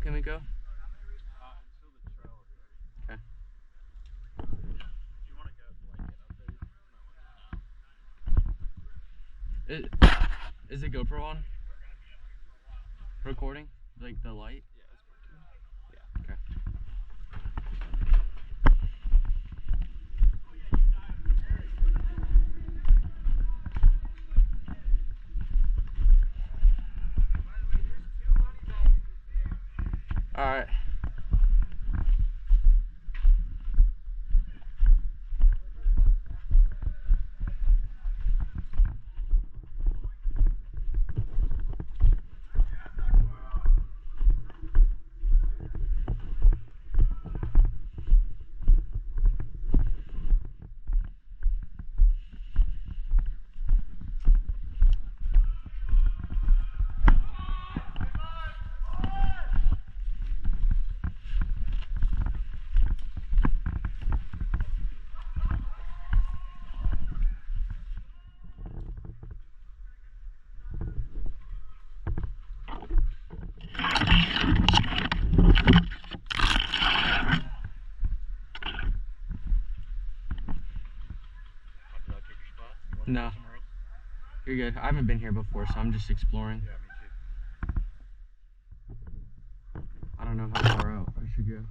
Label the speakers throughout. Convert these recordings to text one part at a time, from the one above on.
Speaker 1: can we go?
Speaker 2: Until the trail.
Speaker 1: Okay.
Speaker 2: Do you want to go to like get up there?
Speaker 1: Is the GoPro on? Recording? Like the light?
Speaker 2: Yeah, it's working.
Speaker 1: Yeah. Okay. All right. No. You're good. I haven't been here before, so I'm just exploring.
Speaker 2: Yeah, me too.
Speaker 1: I don't know how far out I should go.
Speaker 2: If you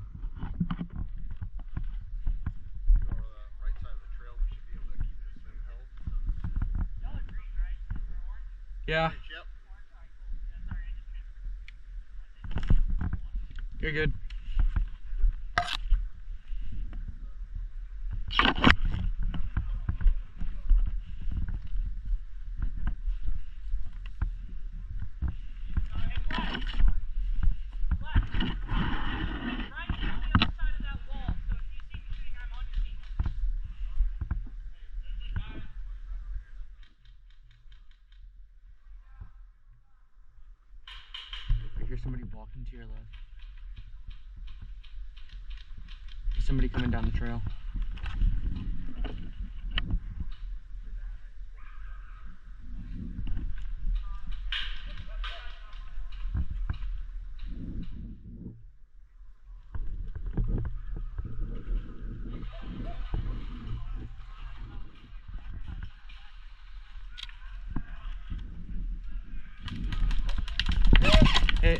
Speaker 2: are on the right side of the trail, we should be able to keep this thing held.
Speaker 3: Y'all are green, right? Or orange?
Speaker 1: Yeah.
Speaker 2: Yep.
Speaker 1: You're good. I hear somebody walking to your left. There's somebody coming down the trail. Hey.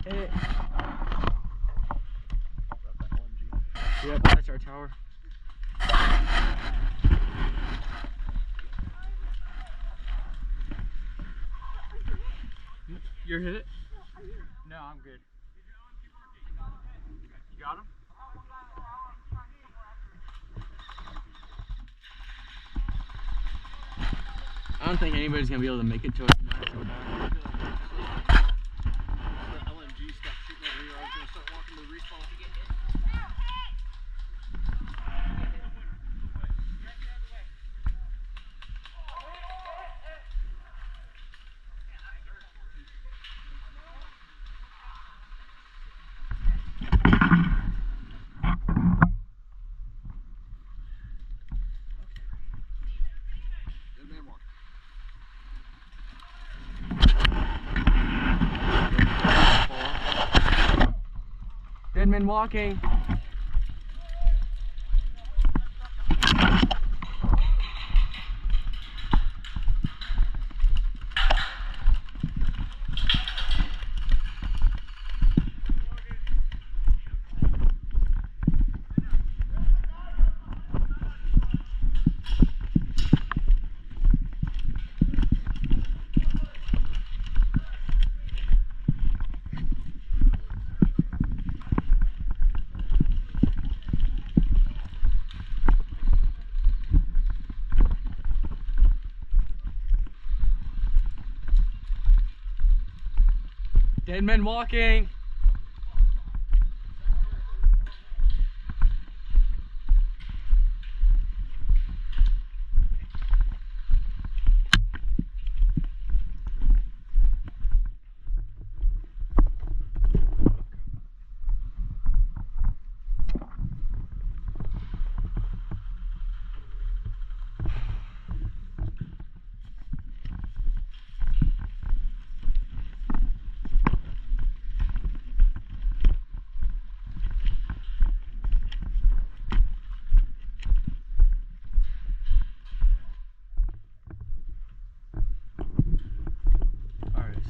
Speaker 1: Hey. Yep, that's our tower. You're hit it? No, I'm good. You got him? I don't think anybody's gonna be able to make it to us.
Speaker 2: The LMG stuff shooting over here. I was going to start walking to the respawn. Good man walking.
Speaker 1: Deadman walking. Dead men walking.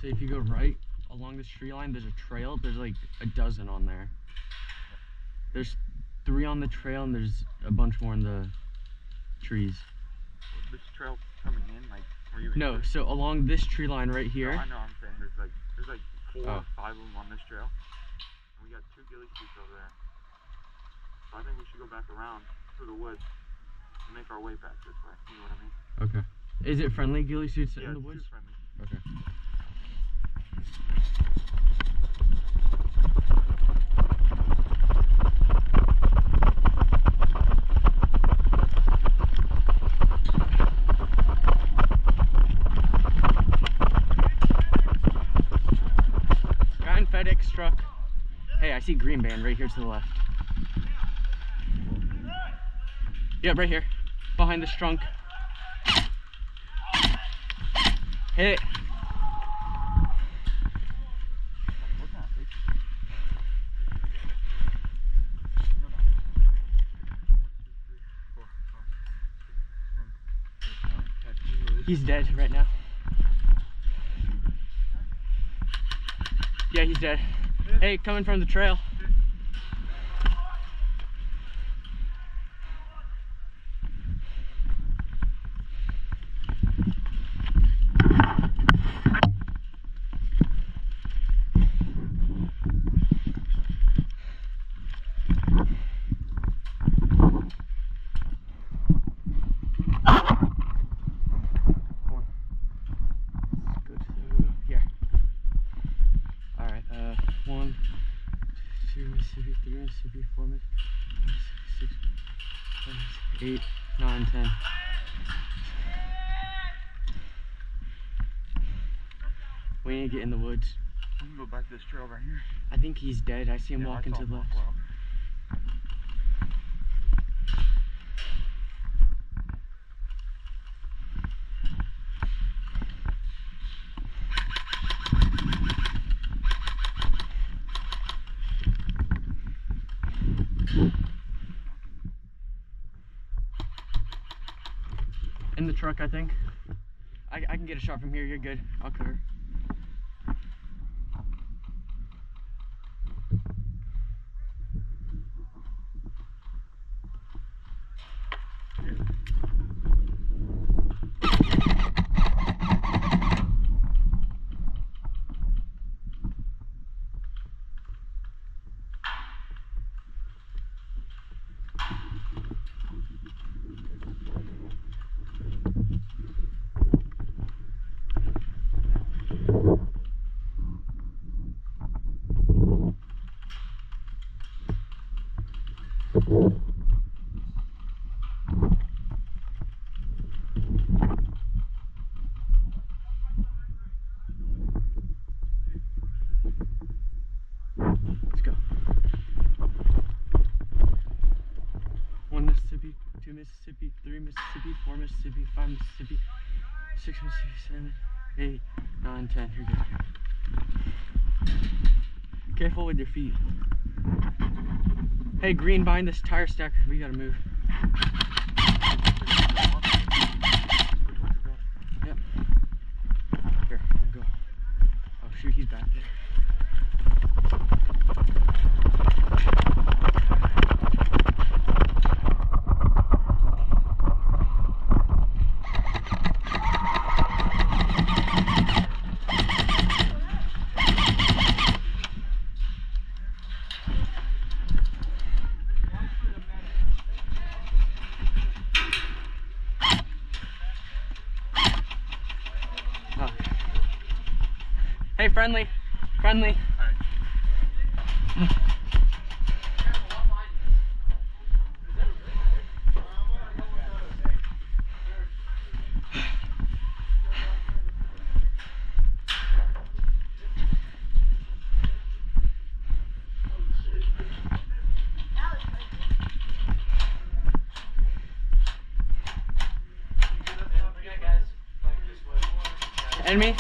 Speaker 1: So if you go right along this tree line, there's a trail. There's like a dozen on there. There's 3 on the trail and there's a bunch more in the trees.
Speaker 2: This trail coming in, like, where you
Speaker 1: No,
Speaker 2: enter?
Speaker 1: so along this tree line right
Speaker 2: No,
Speaker 1: here.
Speaker 2: I know, I'm saying there's like 4
Speaker 1: Oh.
Speaker 2: or 5 of them on this trail. And we got 2 ghillie suits over there. So I think we should go back around through the woods and make our way back this way. You know what I mean?
Speaker 1: Okay. Is it friendly ghillie suits
Speaker 2: Yeah,
Speaker 1: in the
Speaker 2: it's
Speaker 1: woods?
Speaker 2: too friendly.
Speaker 1: Okay. Guy in FedEx truck. Hey, I see green band right here to the left. Yep, right here. Behind this trunk. Hit it. He's dead right now. Yeah, he's dead. Hey, coming from the trail. Mississippi, 3 Mississippi, 4 Mississippi, 5, 6, 7, 8, 9, 10. We need to get in the woods.
Speaker 2: We can go back this trail right here.
Speaker 1: I think he's dead. I see him
Speaker 2: Yeah,
Speaker 1: walking
Speaker 2: I saw
Speaker 1: to the
Speaker 2: him
Speaker 1: left.
Speaker 2: walk well.
Speaker 1: In the truck, I think. I can get a shot from here. You're good. I'll cover. Let's go. 1 Mississippi, 2 Mississippi, 3 Mississippi, 4 Mississippi, 5 Mississippi, 6 Mississippi, 7, 8, 9, 10. You're good. Careful with your feet. Hey, green behind this tire stacker. We gotta move. Yep. Here, I'll go. Oh shoot, he's back there. Hey, friendly. Friendly. Enemy?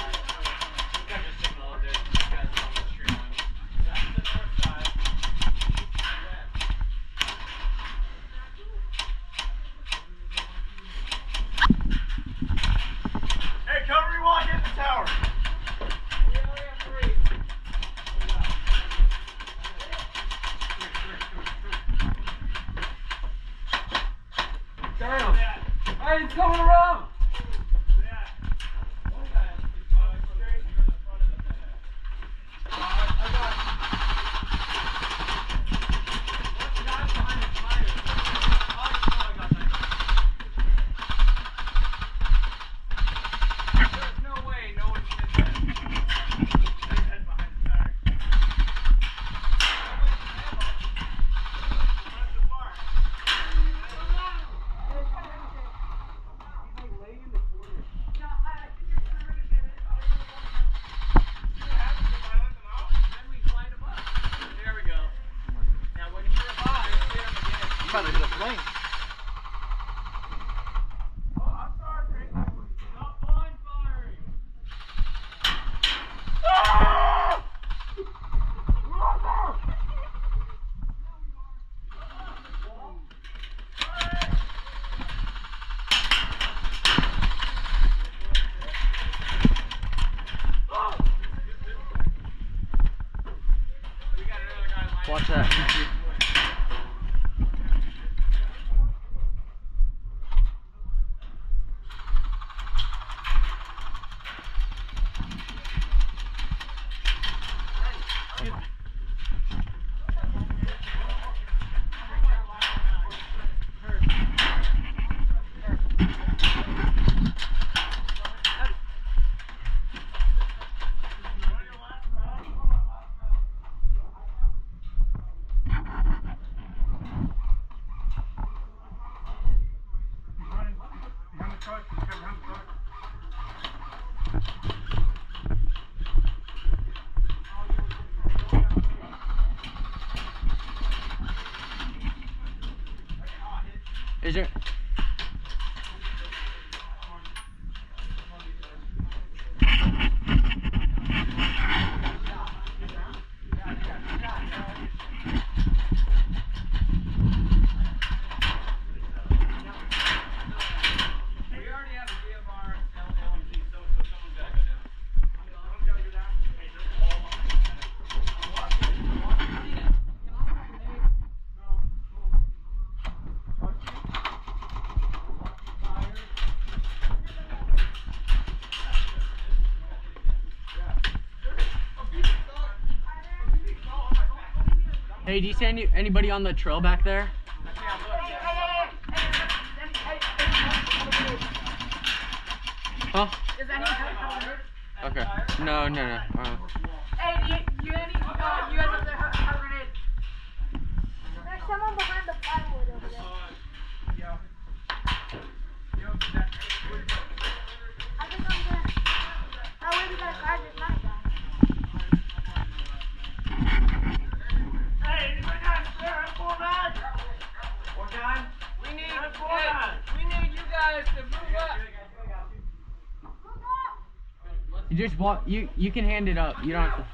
Speaker 3: Hey, cover me while I hit the tower.
Speaker 1: Damn! Hey, he's coming around! Watch that. Is there? Hey, do you see anybody on the trail back there? Huh?
Speaker 4: Is anyone hurt?
Speaker 1: Okay. No.
Speaker 4: Hey, do you guys have their hot grenade?
Speaker 5: There's someone behind the plywood over there. I think I'm gonna. How way we gotta guard this night, guys?
Speaker 3: Hey, anybody got a spare M4 mag? Or gun?
Speaker 1: We need
Speaker 3: you guys to move up.
Speaker 1: You just walk. You can hand it up. You don't have to.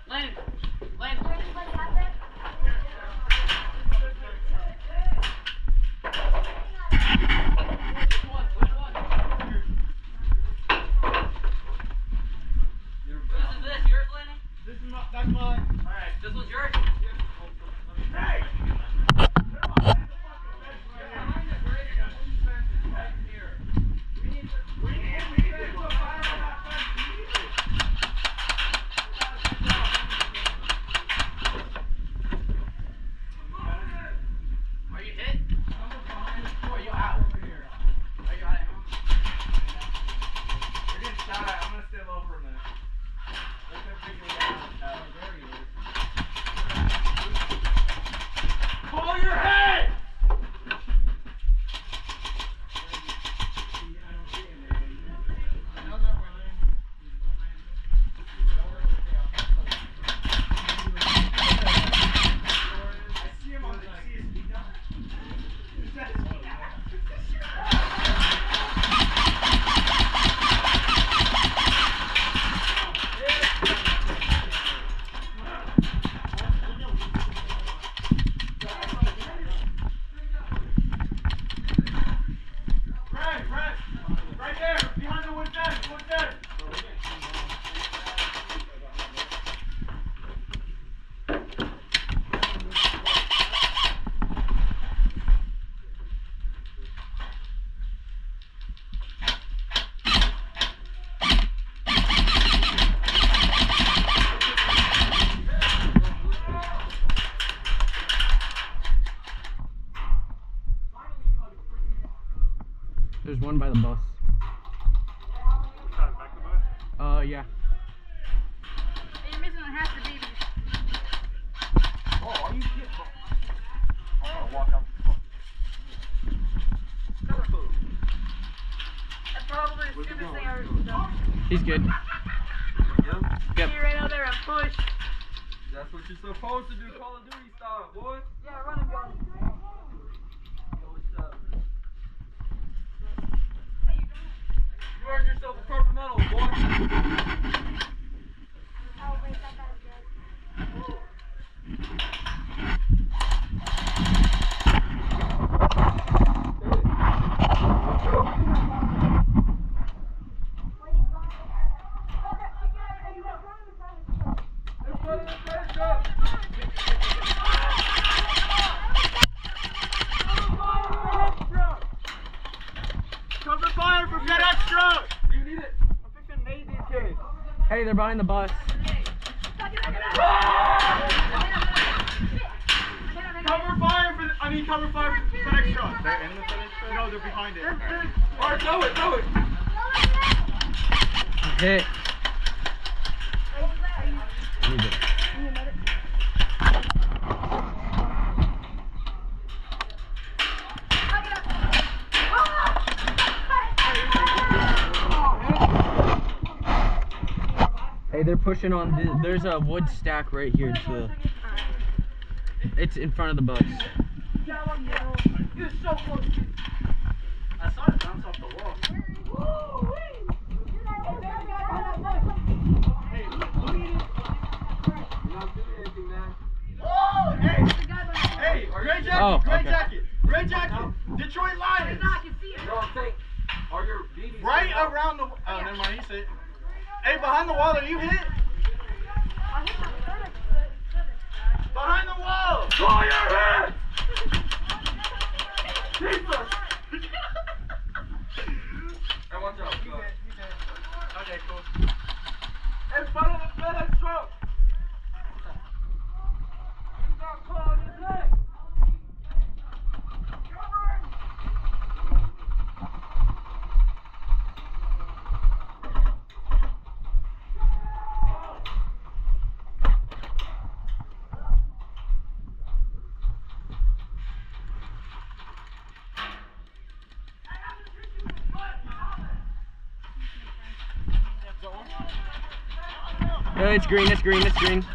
Speaker 4: Landon.
Speaker 5: Anybody have that?
Speaker 4: This yours, Landon?
Speaker 3: That's mine.
Speaker 4: Alright, this one's yours?
Speaker 3: Hey!
Speaker 4: Are you hit? Or are you out? Are you out?
Speaker 3: You're getting shot at. I'm gonna stay him low for a minute. Let him figure it out. There he is. Pull your head!
Speaker 1: There's one by the bus.
Speaker 2: Back to the bus?
Speaker 1: Yeah.
Speaker 4: You're missing half the babies.
Speaker 2: Oh, are you kidding? Oh, walk out. Cover food.
Speaker 4: That's probably the stupidest thing I've ever done.
Speaker 1: He's good. Yep.
Speaker 4: See right out there and push.
Speaker 3: That's what you're supposed to do, Call of Duty style, boy.
Speaker 4: Yeah, run and gun.
Speaker 3: Yo, what's up? You earned yourself a purple medal, boy.
Speaker 5: Oh, wait, that guy's good.
Speaker 3: Cover fire for FedEx truck! You need it. I'm fixing to nade these kids.
Speaker 1: Hey, they're behind the bus.
Speaker 3: Cover fire for cover fire for FedEx truck. They're in the FedEx truck? No, they're behind it. Alright, throw it, throw it.
Speaker 1: Hit. Hey, they're pushing on. There's a wood stack right here to the. It's in front of the bus.
Speaker 4: You're so close.
Speaker 3: I saw it bounce off the wall. Hey, look at it. You're not doing anything, man. Oh, hey, gray jacket,
Speaker 1: Oh,
Speaker 3: gray
Speaker 1: okay.
Speaker 3: jacket, gray jacket. Detroit Lions.
Speaker 4: I can see it.
Speaker 3: No, I'm saying, are your BBs right around the? Oh, never mind. He said. Hey, behind the wall, are you hit? Behind the wall! Pull your head! Jesus! Hey, watch out. Okay, cool. In front of the FedEx truck! He's not calling his leg!
Speaker 1: It's green, it's green, it's green.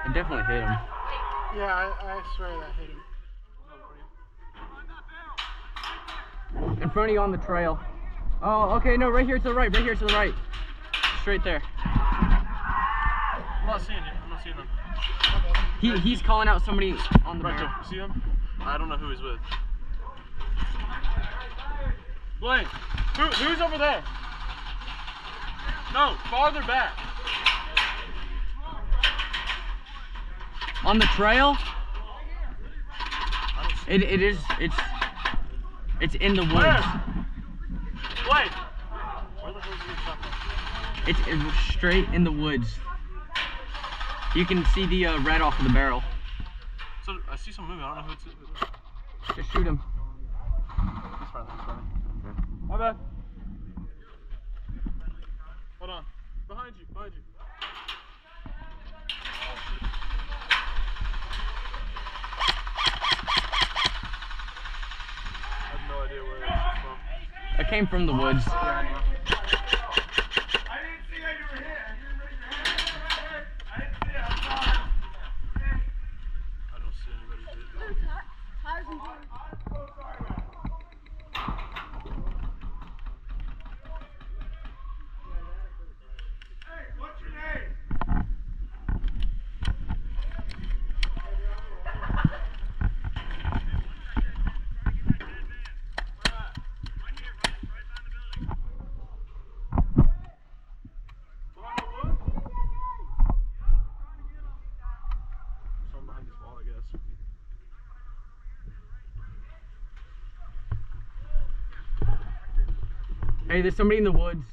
Speaker 1: I definitely hit him.
Speaker 3: Yeah, I swear that hit him.
Speaker 1: In front of you on the trail. Oh, okay, no, right here to the right, right here to the right. Straight there.
Speaker 2: I'm not seeing it. I'm not seeing them.
Speaker 1: He's calling out somebody on the
Speaker 2: Right
Speaker 1: bar.
Speaker 2: there. See him? I don't know who he's with. Blaine, who's over there? No, farther back.
Speaker 1: On the trail? It's in the woods.
Speaker 2: Where? Blaine. Where the hell is your shotgun?
Speaker 1: It's straight in the woods. You can see the red off of the barrel.
Speaker 3: So I see some movement. I don't know who it's.
Speaker 1: Just shoot him.
Speaker 3: He's running. My bad. Hold on. Behind you. I have no idea where that's from.
Speaker 1: I came from the woods.
Speaker 3: Yeah, I know.
Speaker 2: I didn't see how you were hit. You didn't raise your hand. I didn't see it. I'm sorry.
Speaker 3: I don't see anybody hit.
Speaker 5: Tires and tires.
Speaker 2: I'm so sorry, man. Hey, what's your name?
Speaker 3: Someone behind this wall, I guess.
Speaker 1: Hey, there's somebody in the woods.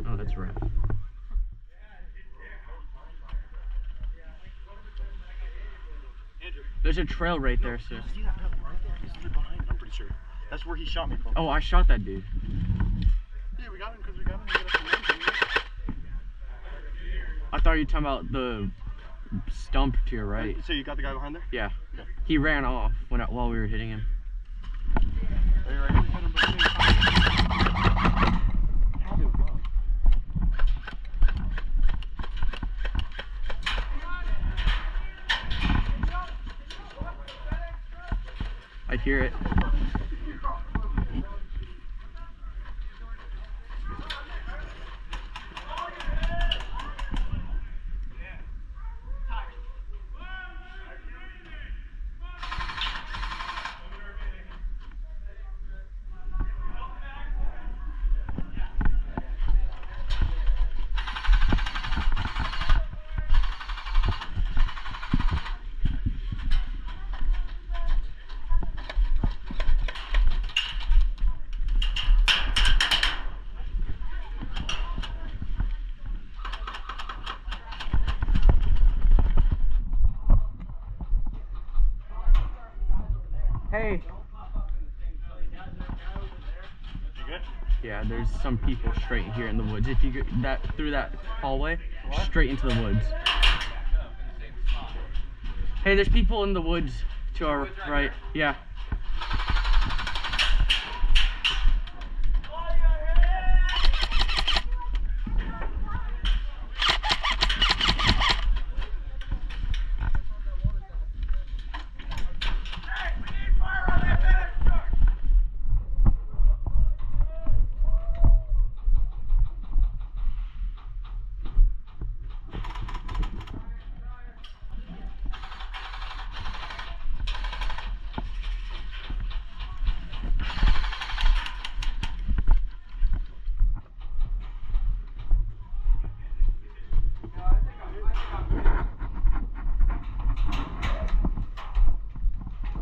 Speaker 1: Oh, that's rough. There's a trail right there, sir.
Speaker 3: See that pedal right there? He's behind, I'm pretty sure. That's where he shot me from.
Speaker 1: Oh, I shot that dude.
Speaker 3: Yeah, we got him because we got him. We got some names.
Speaker 1: I thought you were talking about the stump to your right.
Speaker 3: So you got the guy behind there?
Speaker 1: Yeah.
Speaker 3: Yeah.
Speaker 1: He ran off while we were hitting him.
Speaker 3: Are you right? We hit him by the same time. How did it go?
Speaker 1: I hear it. Hey.
Speaker 3: You good?
Speaker 1: Yeah, there's some people straight here in the woods. If you get that through that hallway, straight into the woods. Hey, there's people in the woods to our right. Yeah.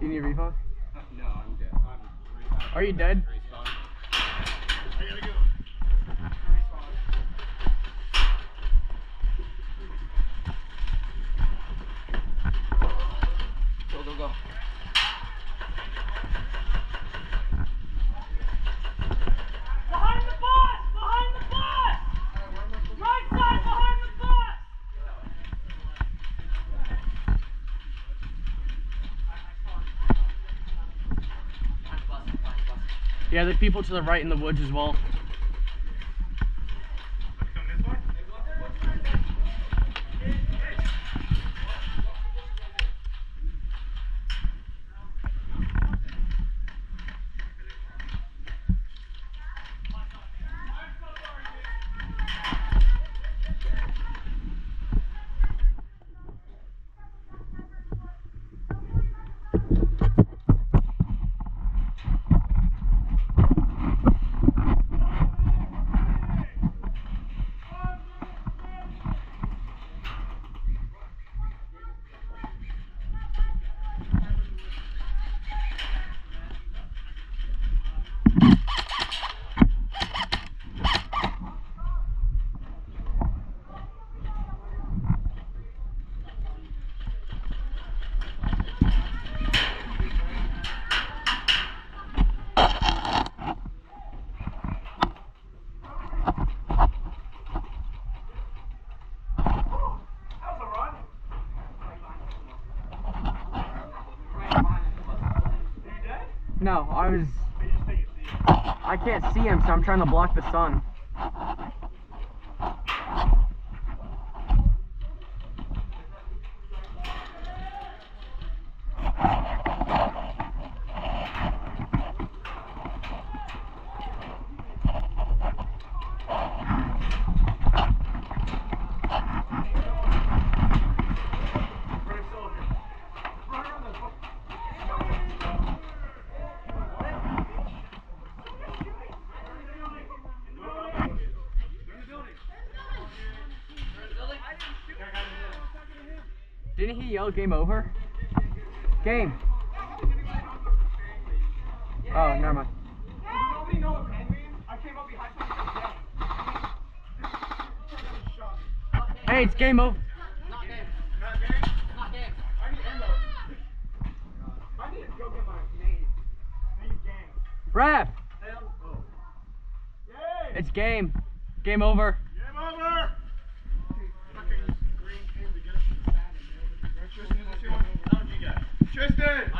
Speaker 1: You need a refund?
Speaker 6: No, I'm dead.
Speaker 1: Are you dead?
Speaker 6: Go.
Speaker 4: Behind the bus! Behind the bus! Right side behind the bus!
Speaker 1: Yeah, there's people to the right in the woods as well. know. I can't see him, so I'm trying to block the sun. Didn't he yell game over? Game. Oh, never mind.
Speaker 3: Nobody know what pen means? I came up behind something.
Speaker 1: Hey, it's game over.
Speaker 4: Not game.
Speaker 3: Not game?
Speaker 4: Not game.
Speaker 3: I need endo. I need to go get my name. I need game.
Speaker 1: Ref,
Speaker 3: Yay!
Speaker 1: it's game. Game over.
Speaker 3: Game over! Fucking green pin to get us to the standing, man. Tristan, is this your one? How did you get? Tristan!